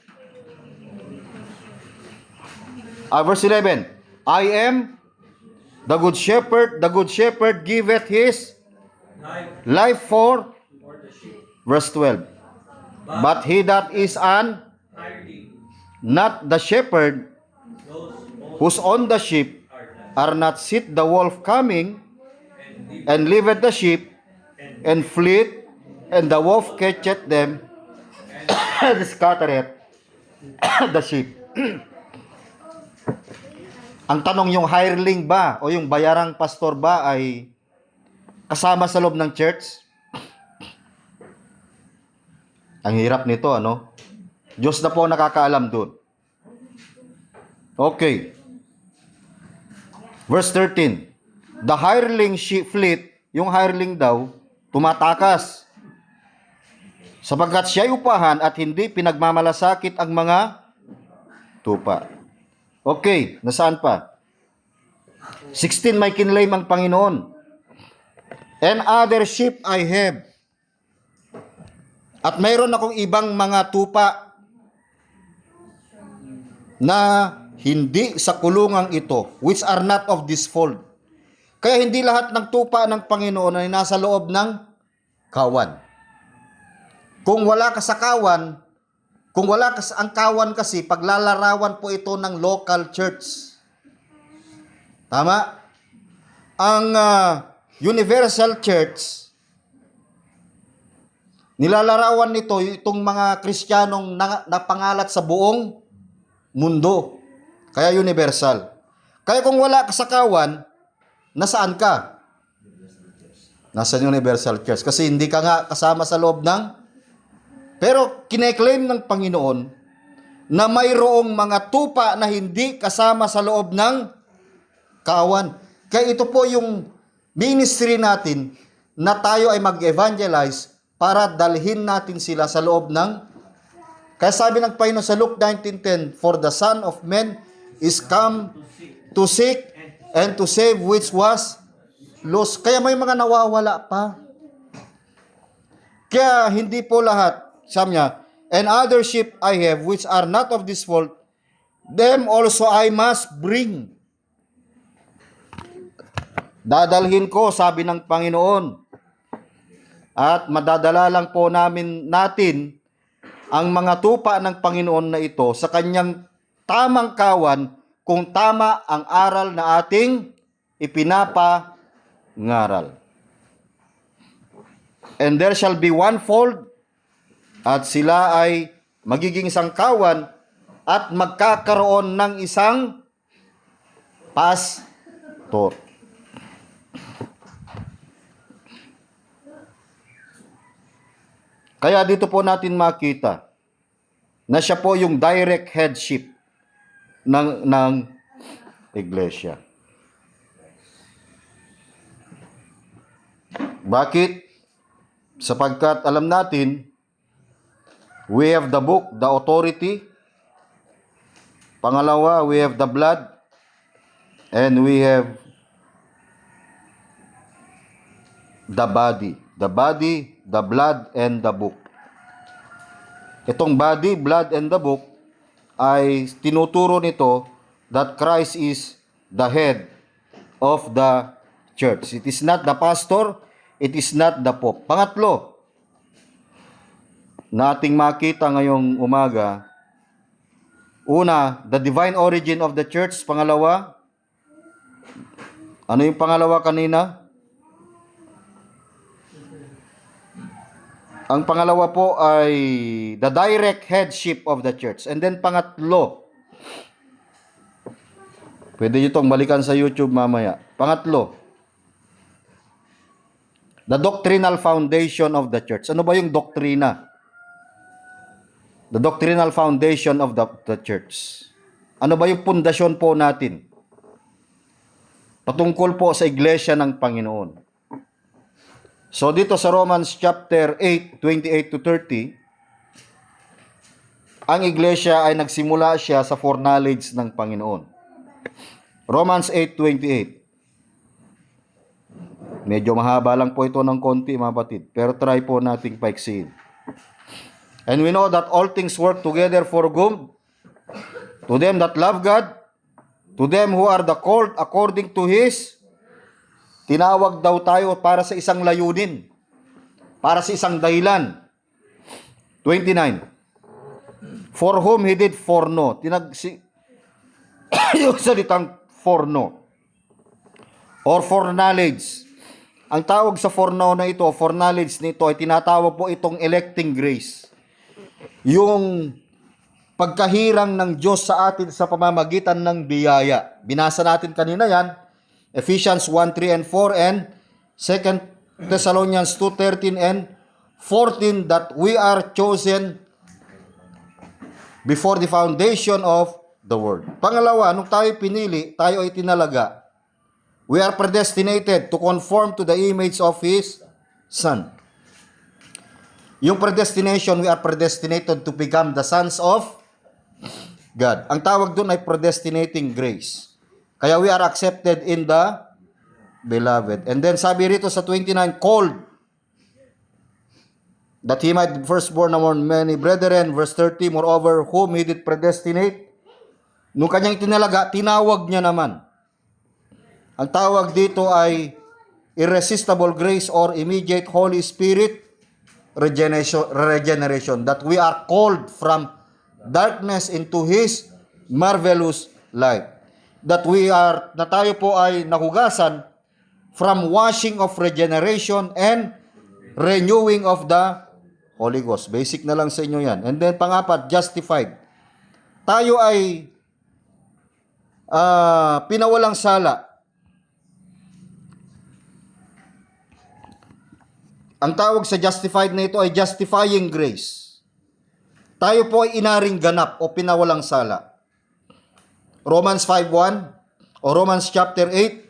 Verse 11. I am the good shepherd. The good shepherd giveth his life for the sheep. verse 12. But he that is Hireling, not the shepherd, those who's on the sheep, are not, are not sit the wolf coming, and and leaveth the sheep, and fleet, and the wolf catcheth them, and scattereth the sheep. Ang tanong, yung hireling ba o yung bayarang pastor ba ay kasama sa loob ng church? Ang hirap nito, ano? Diyos na po nakakaalam doon. Okay. Verse 13. The hireling sheep fleet, yung hireling daw, tumatakas. Sapagkat siya'y upahan at hindi pinagmamalasakit ang mga tupa. Okay, nasaan pa? 16, may kinlaim ang Panginoon. And other sheep I have. At mayroon akong ibang mga tupa na hindi sa kulungang ito, which are not of this fold. Kaya hindi lahat ng tupa ng Panginoon ay nasa loob ng kawan. Kung wala ka sa kawan, ang kawan kasi, paglalarawan po ito ng local church. Tama? Ang Universal Church, nilalarawan nito itong mga Kristiyanong napangalat sa buong mundo. Kaya universal. Kaya kung wala ka sa kawan, nasaan ka? Nasa Universal Church. Kasi hindi ka nga kasama sa loob ng... Pero kineklaim ng Panginoon na mayroong mga tupa na hindi kasama sa loob ng kawan. Kaya ito po yung ministry natin na tayo ay mag-evangelize para dalhin natin sila sa loob ng Kaya sabi ng Panginoon sa Luke 19:10, "For the Son of Man is come to seek and to save which was lost." Kaya may mga nawawala pa. Kaya hindi po lahat, sabi niya, "And other sheep I have which are not of this fold, them also I must bring." Dadalhin ko, sabi ng Panginoon. At madadala lang po natin ang mga tupa ng Panginoon na ito sa kanyang tamang kawan kung tama ang aral na ating ipinapangaral. "And there shall be one fold, at sila ay magiging isang kawan at magkakaroon ng isang pastor." Kaya dito po natin makita na siya po yung direct headship ng iglesia. Bakit? Sapagkat alam natin, we have the book, the authority. Pangalawa, we have the blood. And we have the body. The body, the blood, and the book. Itong body, blood, and the book ay tinuturo nito that Christ is the head of the church. It is not the pastor, it is not the pope. Pangatlo, na ating makita ngayong umaga, una, the divine origin of the church. Pangalawa, ano yung pangalawa kanina? Ang pangalawa po ay the direct headship of the church. And then pangatlo, pwede nyo itong balikan sa YouTube mamaya. Pangatlo, the doctrinal foundation of the church. Ano ba yung doktrina? The doctrinal foundation of the church. Ano ba yung pundasyon po natin? Patungkol po sa iglesia ng Panginoon. So dito sa Romans chapter 8, 28 to 30, ang iglesia ay nagsimula siya sa foreknowledge ng Panginoon. Romans 8:28. Medyo mahaba lang po ito ng konti, mga batid, pero try po nating paiksiin. "And we know that all things work together for good, to them that love God, to them who are the called according to His." Tinawag daw tayo para sa isang layunin, para sa isang dahilan. 29. "For whom He did foreknow." Yung salitang foreknow or foreknowledge. Ang tawag sa foreknow na ito, foreknowledge nito, ay tinatawag po itong electing grace. Yung pagkahirang ng Diyos sa atin sa pamamagitan ng biyaya. Binasa natin kanina yan, Ephesians 1:3 and 4 and 2 Thessalonians 2:13 and 14, that we are chosen before the foundation of the world. Pangalawa, nung tayo pinili, tayo ay tinalaga. We are predestinated to conform to the image of His Son. Yung predestination, we are predestinated to become the sons of God. Ang tawag doon ay predestinating grace. Kaya we are accepted in the beloved. And then sabi rito sa 29, called that He might be firstborn among many brethren. Verse 30, moreover, whom He did predestinate. Nung kanyang tinalaga, tinawag niya naman. Ang tawag dito ay irresistible grace or immediate Holy Spirit regeneration. That we are called from darkness into His marvelous light. That na tayo po ay nahugasan from washing of regeneration and renewing of the Holy Ghost. Basic na lang sa inyo yan. And then pangapat, justified. Tayo ay pinawalang sala. Ang tawag sa justified na ito ay justifying grace. Tayo po ay inaring ganap o pinawalang sala. Romans 5:1 o Romans chapter 8,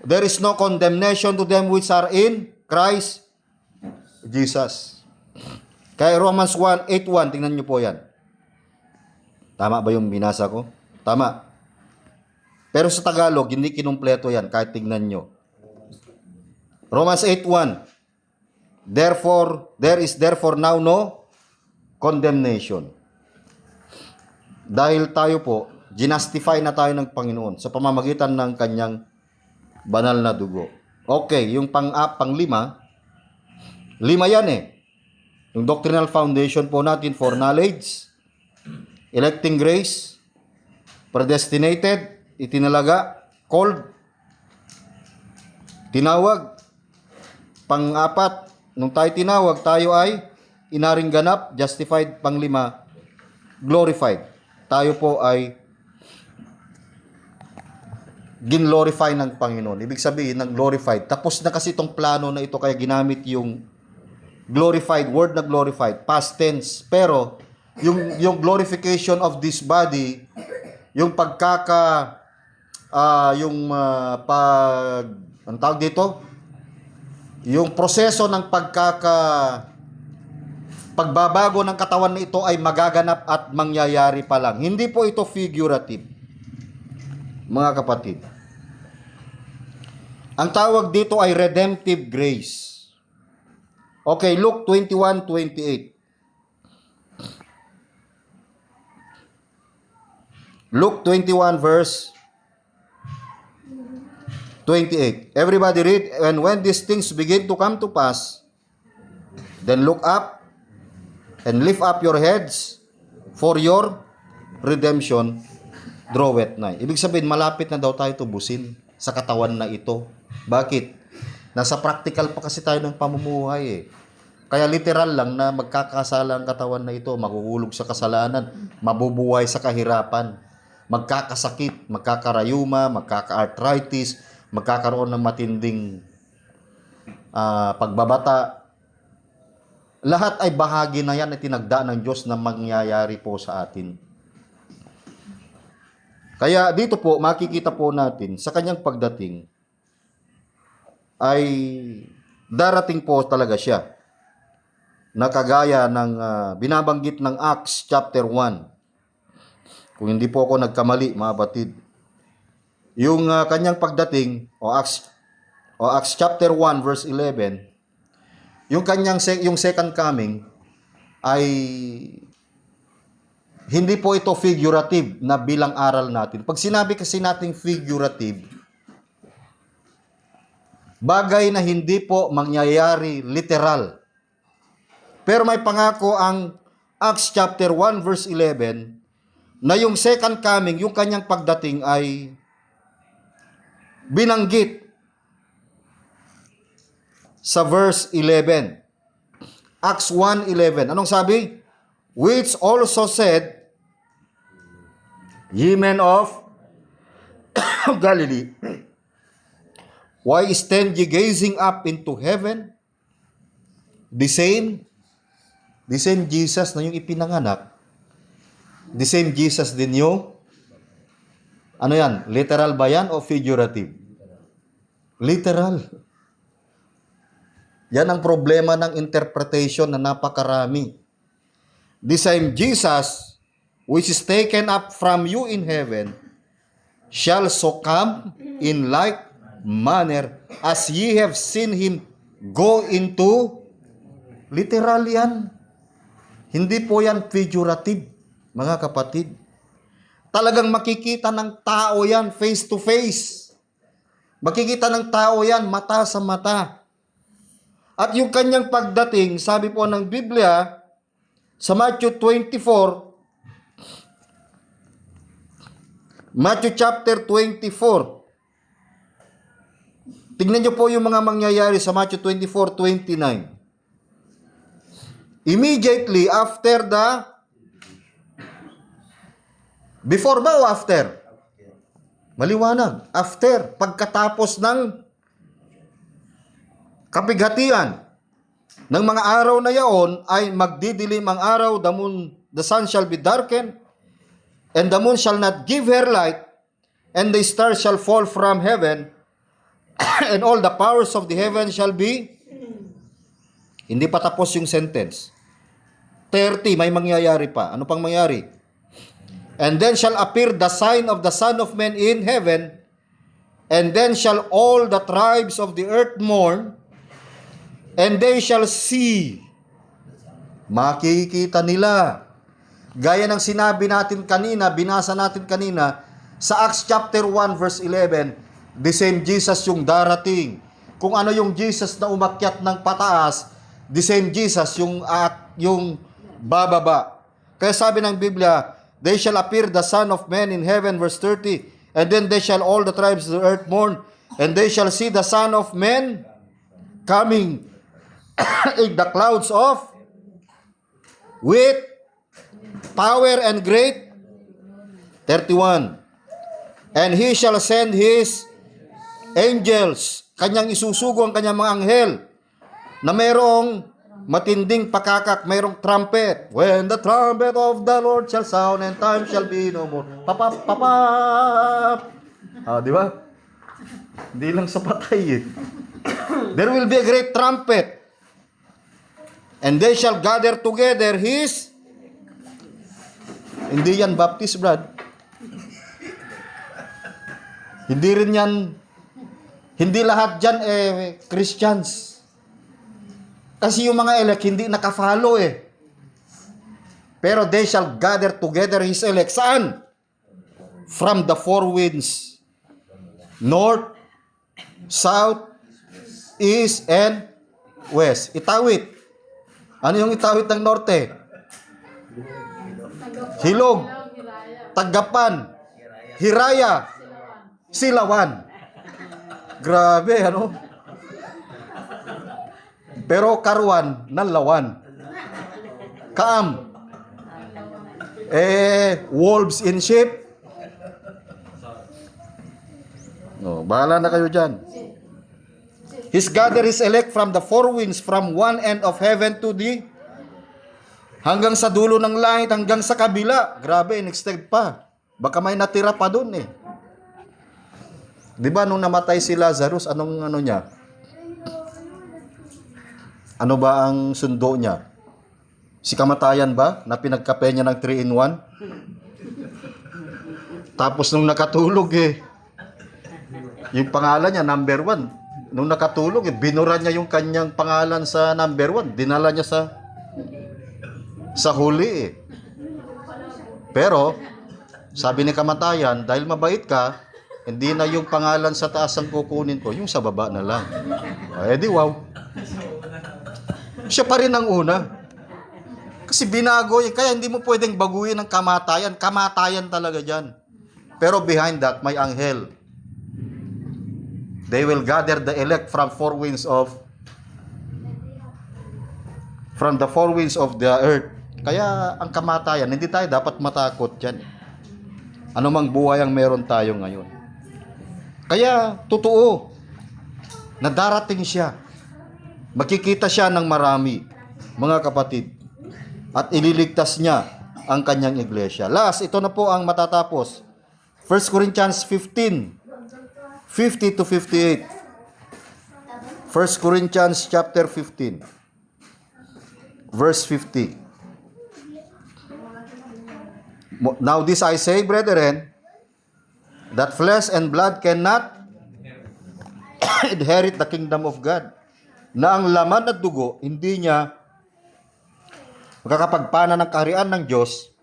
there is no condemnation to them which are in Christ Jesus. Kaya Romans 1:8-1, tingnan nyo po yan. Tama ba yung binasa ko? Tama. Pero sa Tagalog, hindi kinumpleto yan, kahit tingnan nyo. Romans 8:1. Therefore, there is therefore now no condemnation. Dahil tayo po, ginastify na tayo ng Panginoon sa pamamagitan ng kanyang banal na dugo. Okay, yung panglima, lima yan eh. Yung doctrinal foundation po natin for knowledge, electing grace, predestinated, itinalaga, called, tinawag. Pang-apat, nung tayo tinawag, tayo ay inaring ganap, justified. Panglima, glorified. Tayo po ay ginglorify ng Panginoon. Ibig sabihin ng glorified. Tapos na kasi itong plano na ito, kaya ginamit yung glorified, word na glorified, past tense. Pero yung glorification of this body, yung ang tawag dito, yung proseso ng pagbabago ng katawan na ito ay magaganap at mangyayari pa lang. Hindi po ito figurative, mga kapatid. Ang tawag dito ay redemptive grace. Okay, Luke 21:28. Luke 21 verse 28. Everybody read. And when these things begin to come to pass, then look up and lift up your heads, for your redemption draweth nigh. Ibig sabihin, malapit na daw tayo tubusin sa katawan na ito. Bakit? Nasa practical pa kasi tayo ng pamumuhay eh. Kaya literal lang na magkakasala ang katawan na ito, makukulog sa kasalanan, mabubuhay sa kahirapan, magkakasakit, magkakarayuma, magkaka-arthritis, magkakaroon ng matinding pagbabata. Lahat ay bahagi na yan na tinagda ng Diyos na mangyayari po sa atin. Kaya dito po, makikita po natin sa kanyang pagdating ay darating po talaga siya na kagaya ng binabanggit ng Acts chapter 1. Kung hindi po ako nagkamali, mga batid. Yung kanyang pagdating, o Acts chapter 1 verse 11, yung second coming ay hindi po ito figurative na bilang aral natin. Pag sinabi kasi nating figurative, bagay na hindi po mangyayari literal. Pero may pangako ang Acts chapter 1 verse 11 na yung second coming, yung kanyang pagdating ay binanggit sa verse 11. Acts 1:11. Anong sabi? Which also said, ye men of Galilee, why stand ye gazing up into heaven? The same Jesus na yung ipinanganak, the same Jesus din yung, ano yan, literal ba yan o figurative? Literal. Yan ang problema ng interpretation na napakarami. The same Jesus, which is taken up from you in heaven, shall so come in like manner as ye have seen him go into. Literal yan. Hindi po yan figurative, mga kapatid. Talagang makikita ng tao yan face to face. Makikita ng tao yan mata sa mata. At yung kanyang pagdating, sabi po ng Biblia, sa Matthew 24, Matthew chapter 24, tignan nyo po yung mga mangyayari sa Matthew 24:29. Immediately after before ba o after? Maliwanag. After, pagkatapos ng kapighatian ng mga araw na yaon ay magdidilim ang araw, the sun shall be darkened, and the moon shall not give her light, and the stars shall fall from heaven, and all the powers of the heaven shall be. Hindi pa tapos yung sentence. 30, may mangyayari pa. Ano pang mangyari? And then shall appear the sign of the Son of Man in heaven, and then shall all the tribes of the earth mourn, and they shall see. Makikita nila. Gaya ng sinabi natin kanina, binasa natin kanina, sa Acts chapter 1 verse 11, the same Jesus yung darating. Kung ano yung Jesus na umakyat ng pataas, the same Jesus yung bababa. Kaya sabi ng Biblia, they shall appear the Son of Man in heaven, verse 30, and then they shall all the tribes of the earth mourn, and they shall see the Son of Man coming in the clouds of with power and great 31. And he shall send his angels, kanyang isusugo ang kanyang mga anghel, na mayroong matinding pakakak, mayroong trumpet. When the trumpet of the Lord shall sound, and time shall be no more. Papap, papap. Di ba? Hindi lang sa patay eh. There will be a great trumpet. And they shall gather together his... Hindi yan Baptist, Brad. Hindi rin yan... Hindi lahat dyan Christians. Kasi yung mga elect hindi nakafollow eh. Pero they shall gather together his elect. Saan? From the four winds. North, south, east, and west. Itawit. Ano yung itawit ng norte? Hilog. Tagapan. Hiraya. Silawan. Grabe, ano? Pero Karuan, Nanlawan. Kaam. Wolves in sheep. No, bahala na kayo dyan. He's gathered his elect from the four winds, from one end of heaven to the hanggang sa dulo ng langit, hanggang sa kabila. Grabe, in-extend pa. Baka may natira pa dun eh. Di ba nung namatay si Lazarus, anong ano niya? Ano ba ang sundo niya? Si kamatayan ba? Na pinagkape niya ng 3-in-1? Tapos nung nakatulog yung pangalan niya, number 1. Nung nakatulog binura niya yung kanyang pangalan sa number 1. Dinala niya sa huli Pero, sabi ni kamatayan, dahil mabait ka, hindi na yung pangalan sa taas ang kukunin ko, yung sa baba na lang. Di wow. Siya pa rin ang una. Kasi binago kaya hindi mo pwedeng baguhin ang kamatayan. Kamatayan talaga dyan. Pero behind that, may anghel. They will gather the elect from the four winds of the earth. Kaya ang kamatayan, hindi tayo dapat matakot dyan. Ano mang buhay ang meron tayo ngayon. Kaya, totoo, na darating siya. Makikita siya ng marami, mga kapatid. At ililigtas niya ang kanyang iglesia. Last, ito na po ang matatapos. 1 Corinthians 15, 50 to 58. 1 Corinthians chapter 15, verse 50. Now this I say, brethren, that flesh and blood cannot inherit the kingdom of God. Na ang laman at dugo, hindi niya makakapagpana ng kaharian ng Diyos,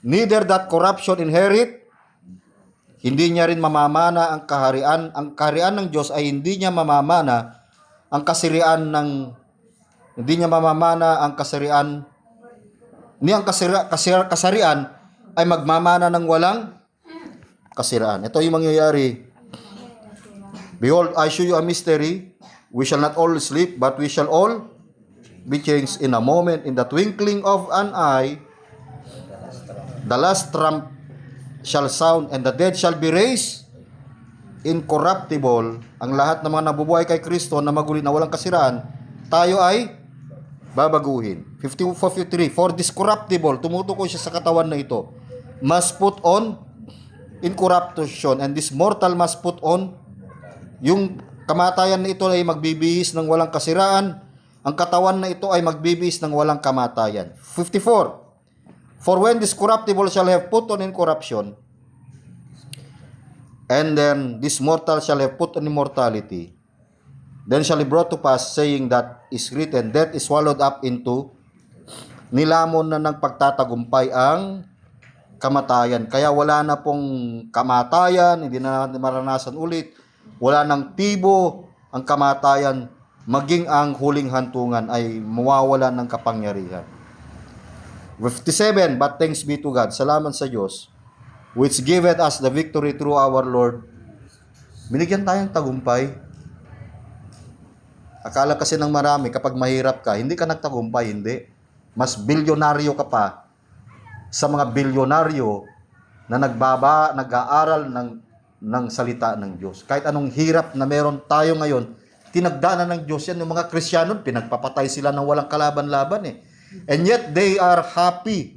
neither that corruption inherit, hindi niya rin mamamana ang kaharian. Ang kaharian ng Diyos ay hindi niya mamamana ang kasarian hindi niya mamamana ang kasarian, ni ang kasarian ay magmamana ng walang kasiraan. Ito yung mangyayari. Behold, I show you a mystery. We shall not all sleep, but we shall all be changed in a moment, in the twinkling of an eye. The last trump shall sound, and the dead shall be raised incorruptible. Ang lahat ng mga nabubuhay kay Kristo na maguli na walang kasiraan, tayo ay babaguhin. 54:53. For this corruptible, tumutukoy siya sa katawan na ito, must put on incorruption, and this mortal must put on, yung kamatayan na ito ay magbibihis ng walang kasiraan, ang katawan na ito ay magbibihis ng walang kamatayan. 54. For when this corruptible shall have put on incorruption, and then this mortal shall have put on immortality, then shall be brought to pass, saying that is written, death is swallowed up into, nilamon na ng pagtatagumpay ang kamatayan. Kaya wala na pong kamatayan, hindi na natin maranasan ulit. Wala nang tibo ang kamatayan, maging ang huling hantungan ay mawawala ng kapangyarihan. 57, but thanks be to God, salamat sa Diyos, which giveth us the victory through our Lord. Binigyan tayong tagumpay. Akala kasi ng marami, kapag mahirap ka, hindi ka nagtagumpay, hindi. Mas bilyonaryo ka pa sa mga bilyonaryo na nag-aaral ng salita ng Diyos. Kahit anong hirap na meron tayo ngayon, tinagdanan ng Diyos yan. Yung mga Krisyano, pinagpapatay sila ng walang kalaban-laban eh. And yet, they are happy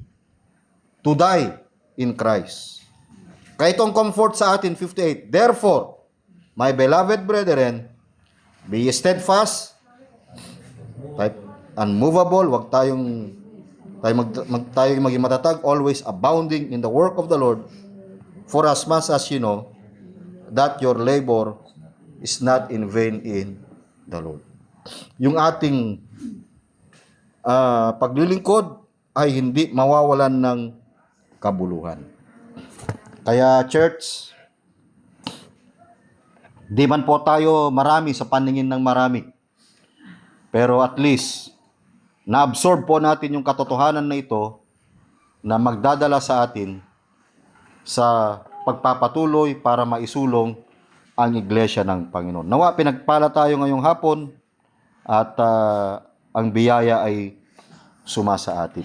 to die in Christ. Kaya itong comfort sa atin, 58. Therefore, my beloved brethren, be steadfast, unmovable, wag tayong maging matatag, always abounding in the work of the Lord, for as much as you know that your labor is not in vain in the Lord. Yung ating paglilingkod ay hindi mawawalan ng kabuluhan. Kaya church, di man po tayo marami sa paningin ng marami, pero at least na-absorb po natin yung katotohanan na ito na magdadala sa atin sa pagpapatuloy para maisulong ang iglesia ng Panginoon. Nawa pinagpala tayo ngayong hapon at ang biyaya ay sumasa atin.